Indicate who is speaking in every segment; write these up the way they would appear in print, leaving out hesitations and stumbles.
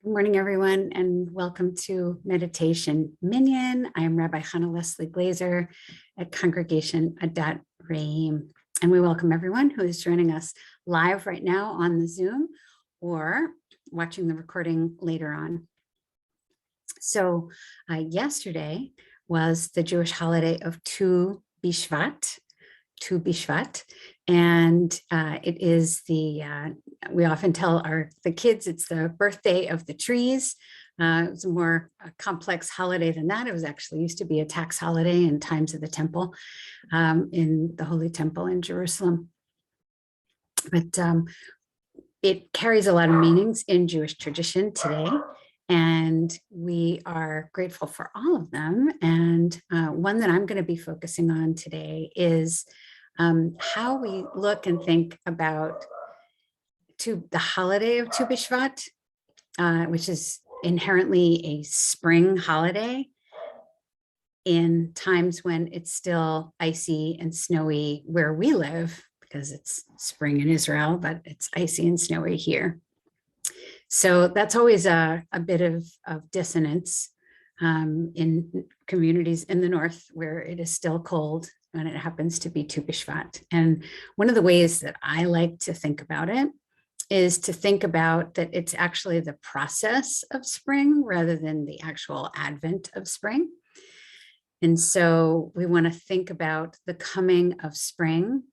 Speaker 1: Good morning, everyone, and welcome to Meditation Minyan. I am Rabbi Hannah Leslie Glazer at Congregation Adat Reim, and we welcome everyone who is joining us live right now on the Zoom or watching the recording later on. So yesterday was the Jewish holiday of Tu B'Shvat, and it is we often tell the kids it's the birthday of the trees. It's a more complex holiday than that. It was actually used to be a tax holiday in times of the temple, in the Holy Temple in Jerusalem. But it carries a lot of meanings in Jewish tradition today, and we are grateful for all of them. And one that I'm going to be focusing on today is how we look and think about the holiday of Tu B'Shvat, which is inherently a spring holiday in times when it's still icy and snowy where we live, because it's spring in Israel, but it's icy and snowy here. So that's always a bit of dissonance in communities in the north where it is still cold when it happens to be Tu B'Shvat. And one of the ways that I like to think about it is to think about that it's actually the process of spring rather than the actual advent of spring. And so we want to think about the coming of spring.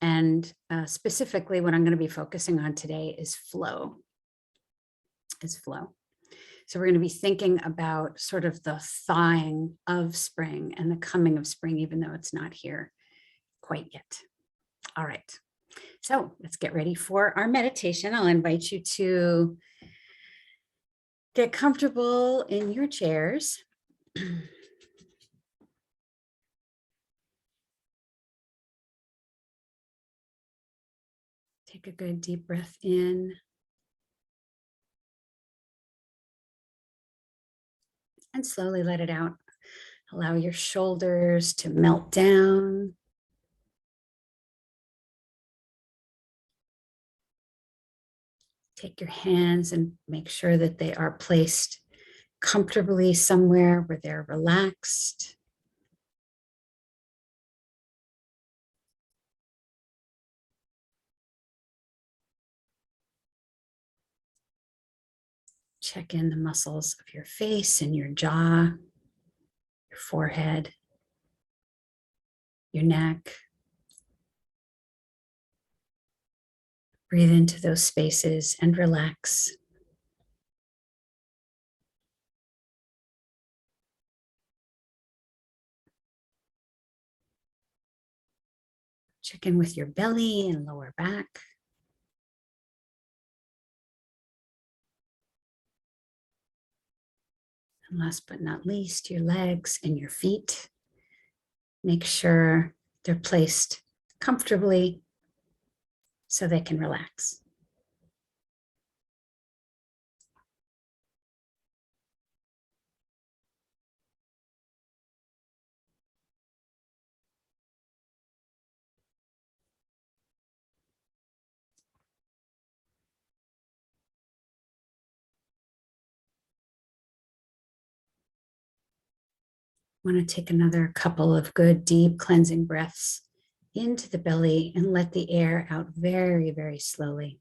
Speaker 1: And specifically, what I'm going to be focusing on today is flow. So we're going to be thinking about sort of the thawing of spring and the coming of spring, even though it's not here quite yet. All right. So let's get ready for our meditation. I'll invite you to get comfortable in your chairs. Take a good deep breath in. And slowly let it out. Allow your shoulders to melt down. Take your hands and make sure that they are placed comfortably somewhere where they're relaxed. Check in the muscles of your face and your jaw, your forehead, your neck. Breathe into those spaces and relax. Check in with your belly and lower back. And last but not least, your legs and your feet. Make sure they're placed comfortably so they can relax. Want to take another couple of good, deep cleansing breaths into the belly and let the air out very, very slowly.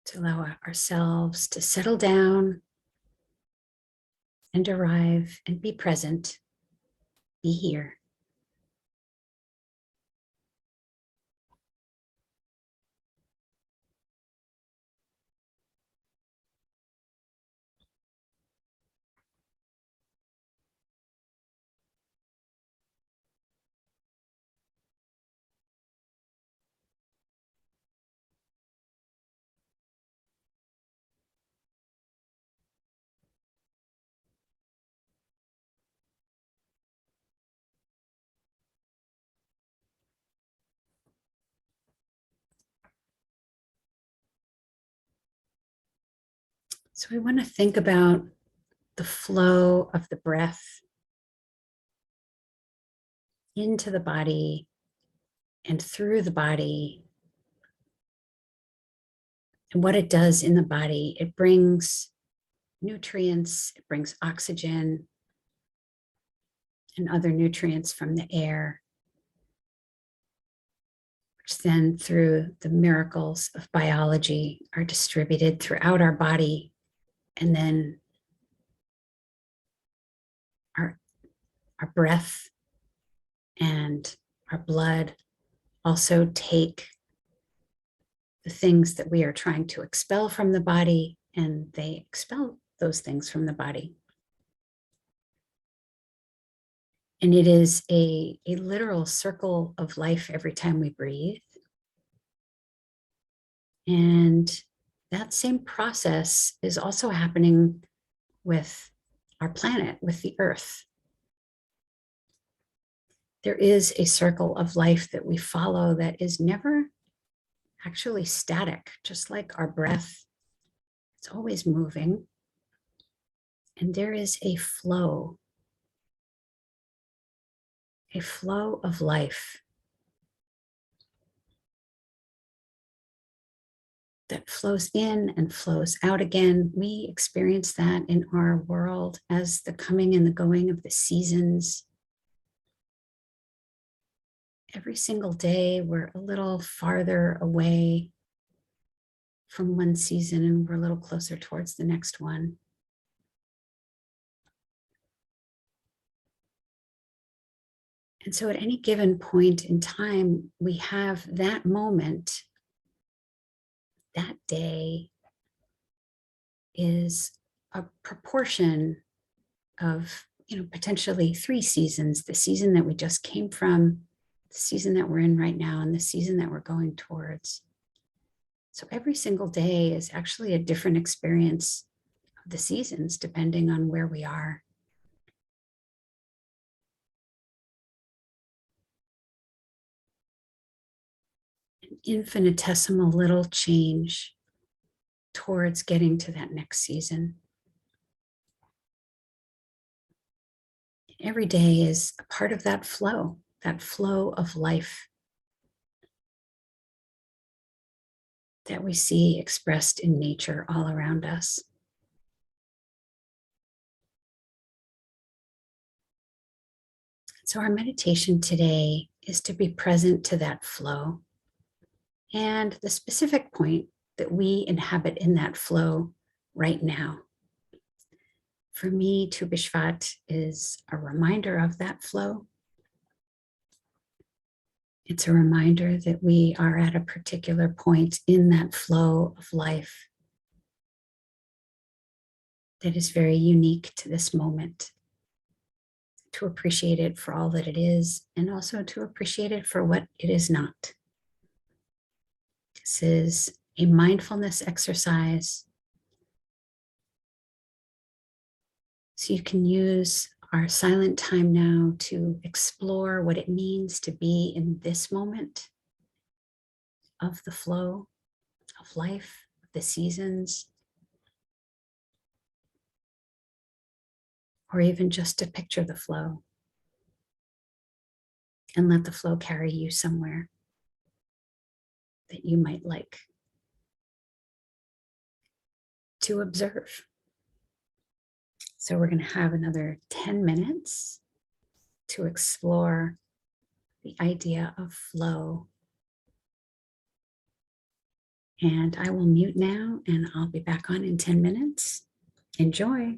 Speaker 1: To allow ourselves to settle down and arrive and be present, be here. So we want to think about the flow of the breath into the body and through the body. And what it does in the body, it brings nutrients, it brings oxygen and other nutrients from the air, which then through the miracles of biology are distributed throughout our body. And then our breath and our blood also take the things that we are trying to expel from the body, and they expel those things from the body. And it is a literal circle of life every time we breathe. And that same process is also happening with our planet, with the earth. There is a circle of life that we follow that is never actually static, just like our breath. It's always moving. And there is a flow of life that flows in and flows out again. We experience that in our world as the coming and the going of the seasons. Every single day, we're a little farther away from one season and we're a little closer towards the next one. And so at any given point in time, we have that moment, that day is a proportion of, potentially 3 seasons: the season that we just came from, the season that we're in right now, and the season that we're going towards. So every single day is actually a different experience of the seasons, depending on where we are. An infinitesimal little change towards getting to that next season. Every day is a part of that flow of life that we see expressed in nature all around us. So our meditation today is to be present to that flow and the specific point that we inhabit in that flow right now. For me, Tu B'Shvat is a reminder of that flow. It's a reminder that we are at a particular point in that flow of life that is very unique to this moment. To appreciate it for all that it is, and also to appreciate it for what it is not. This is a mindfulness exercise. So you can use our silent time now to explore what it means to be in this moment of the flow of life, the seasons, or even just to picture the flow and let the flow carry you somewhere that you might like to observe. So we're going to have another 10 minutes to explore the idea of flow. And I will mute now and I'll be back on in 10 minutes. Enjoy.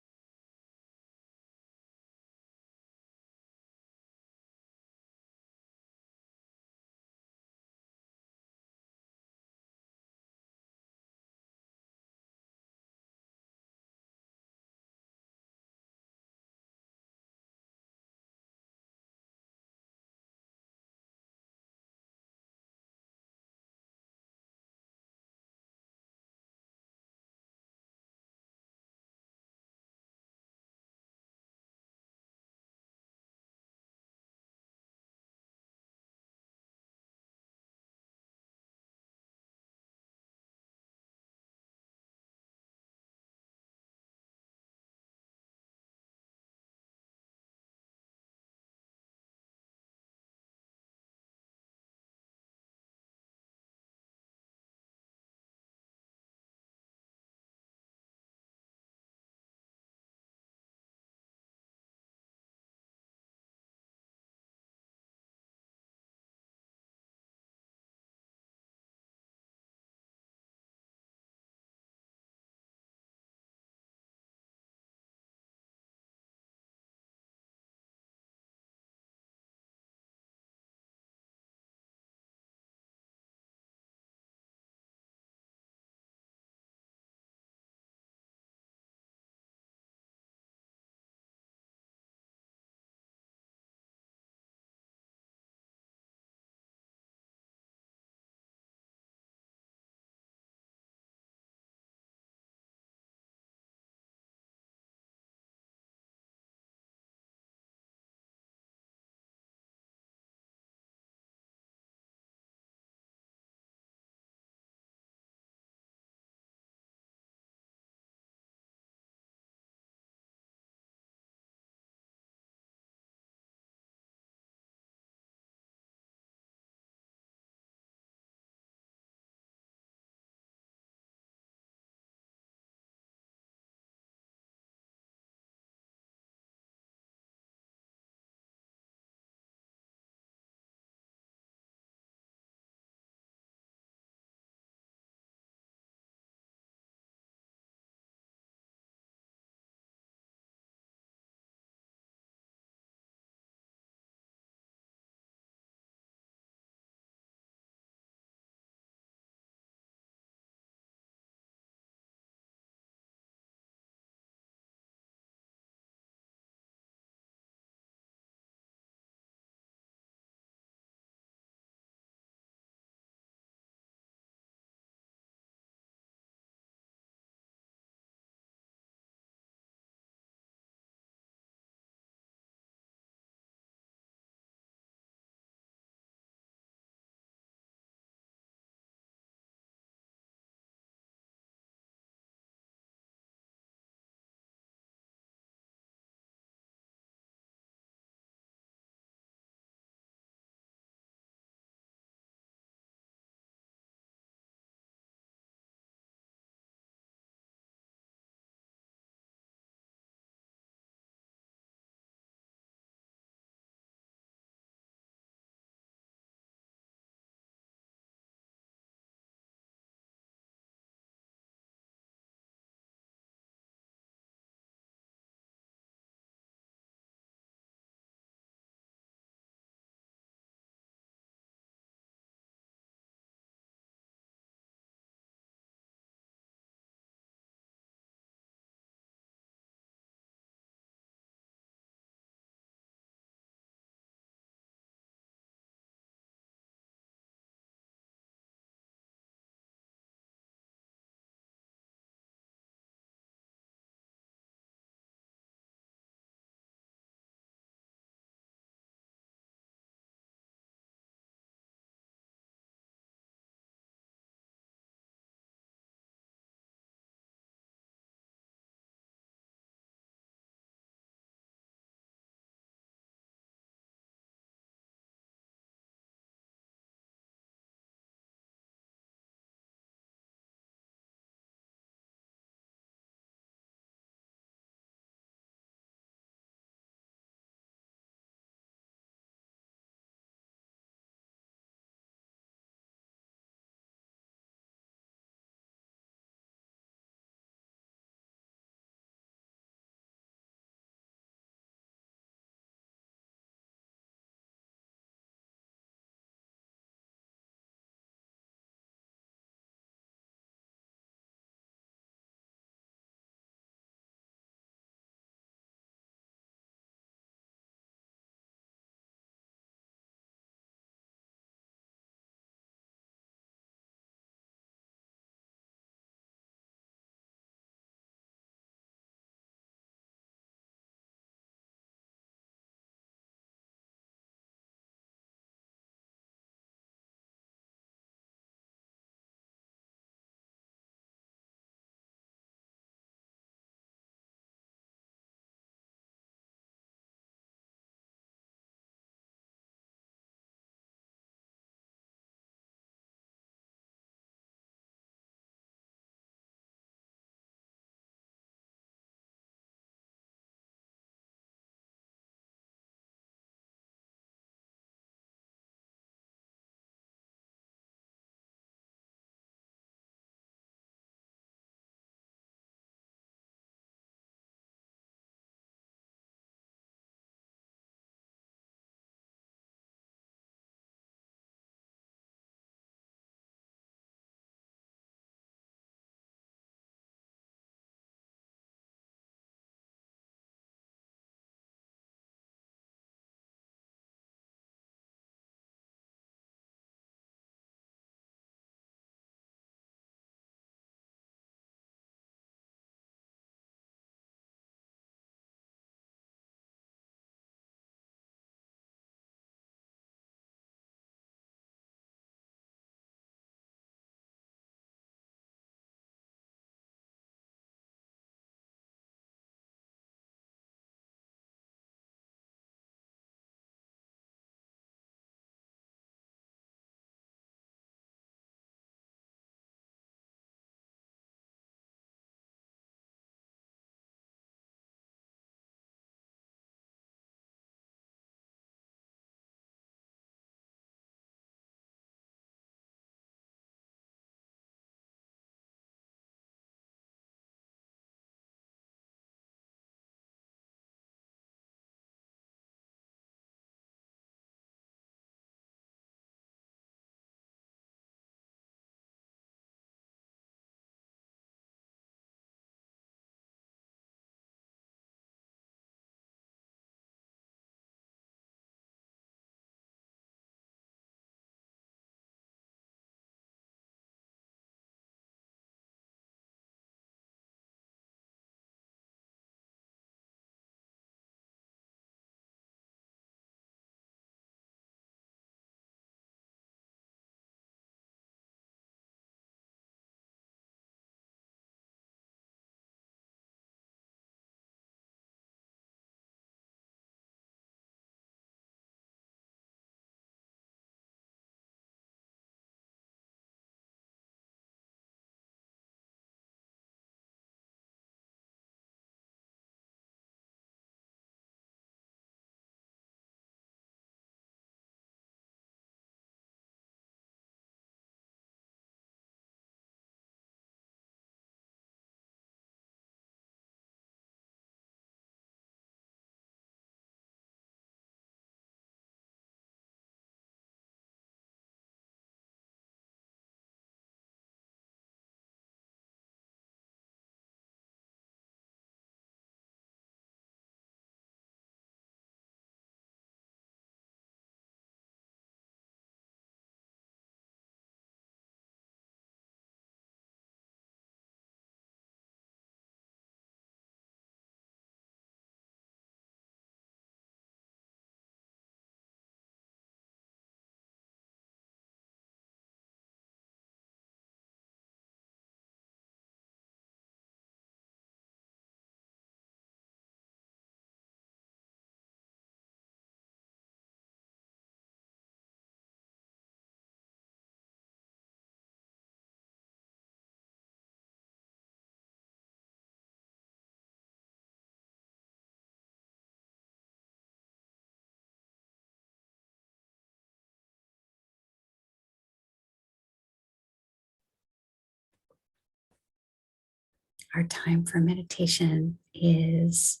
Speaker 1: Our time for meditation is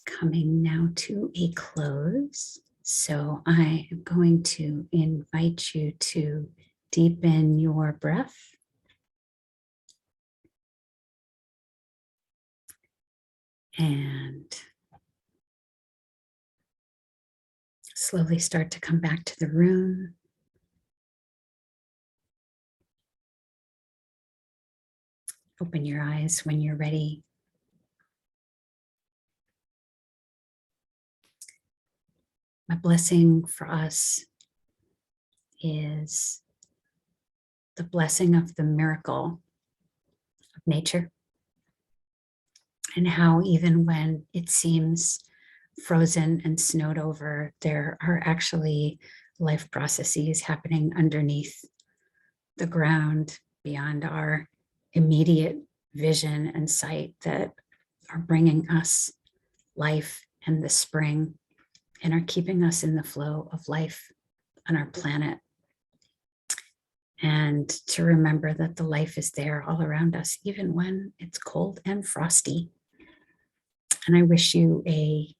Speaker 1: coming now to a close. So I am going to invite you to deepen your breath and slowly start to come back to the room. Open your eyes when you're ready. My blessing for us is the blessing of the miracle of nature, and how even when it seems frozen and snowed over, there are actually life processes happening underneath the ground beyond our immediate vision and sight that are bringing us life and the spring and are keeping us in the flow of life on our planet. And to remember that the life is there all around us, even when it's cold and frosty. And I wish you a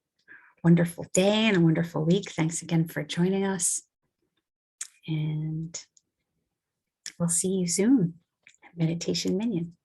Speaker 1: wonderful day and a wonderful week. Thanks again for joining us. And we'll see you soon at Meditation Minyan.